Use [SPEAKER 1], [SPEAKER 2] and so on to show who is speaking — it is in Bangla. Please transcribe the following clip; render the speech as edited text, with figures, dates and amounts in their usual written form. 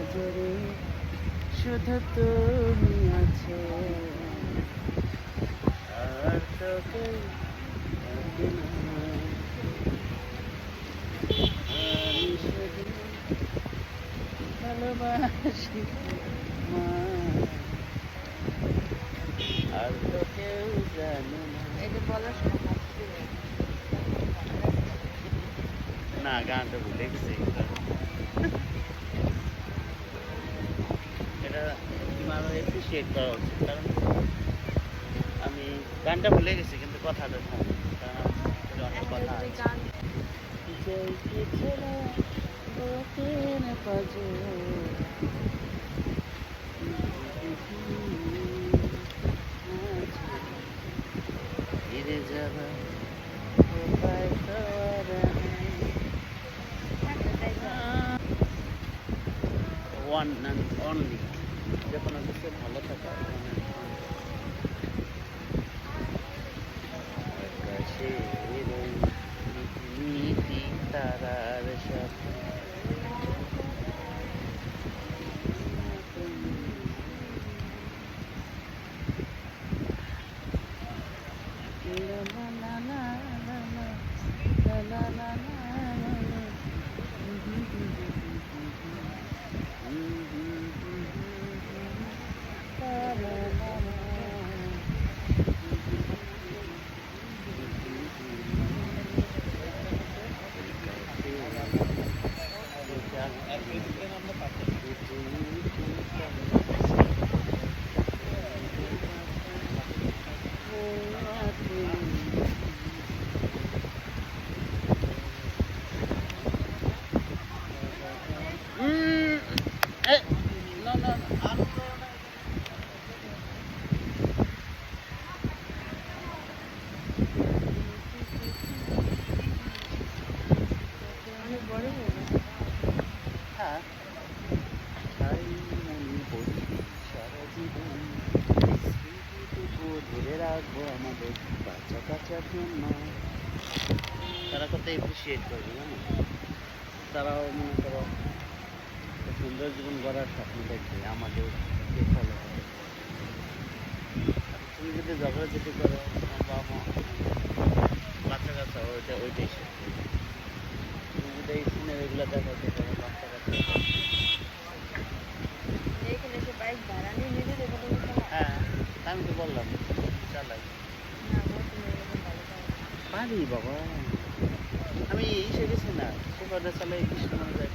[SPEAKER 1] নজরে শুধু তুমি আছো, আর তো কেউ থাকে না। আমি শুধু ভালোবাসি তোমায়, আর তো কেউ জানে না।
[SPEAKER 2] এটা বলার সময় হাসি
[SPEAKER 1] না, গানটা ভুলে গেছি। এটা আরো অ্যাপ্রিসিয়েট করা উচিত, কারণ আমি গানটা ভুলে গেছি কিন্তু কথাটা জানি, কারণ এটা অনেক কথা আছে।
[SPEAKER 2] গান
[SPEAKER 1] जैसे चला वो तेरे बाजू धीरे जावा वो पाए सवारा ওয়ান অ্যান্ড অনলি, যে কোনো কিছু ভালো থাকা আকাশে রই নীতি তারার সাথে লা লা লা লা লা লা লা লা।
[SPEAKER 2] অনেক বড় হয়ে গেছে।
[SPEAKER 1] হ্যাঁ, তাই মনে করি সারা জীবন স্মৃতিটুকু ধরে রাখবো আমাদের বাচ্চা কাচ্চার জন্য। তারা কত এপ্রিসিয়েট করবে জানো, তারাও মনে করো একটা সুন্দর জীবন গড়ার স্বপ্ন দেখবে আমাদের ফলো করে। তুমি যদি ঝগড়াঝাটি করো, তোমার বাবা মা বাচ্চা কাচ্চা ওইটাই শিখবে। তুমি যদি এই সিনারিগুলো দেখাতে পারো বাচ্চা কাচ্চা,
[SPEAKER 2] এখানে এসে বাইক ভাড়া নিয়ে নিজেদের কথা বলতে হয়।
[SPEAKER 1] হ্যাঁ আমি তো বললাম চালাই
[SPEAKER 2] না বলতে এরকম ভালো পাই না।
[SPEAKER 1] পারি বাবা, আমি ইসে গেছি না, সুপারটা চালাই কৃষ্ণ যায়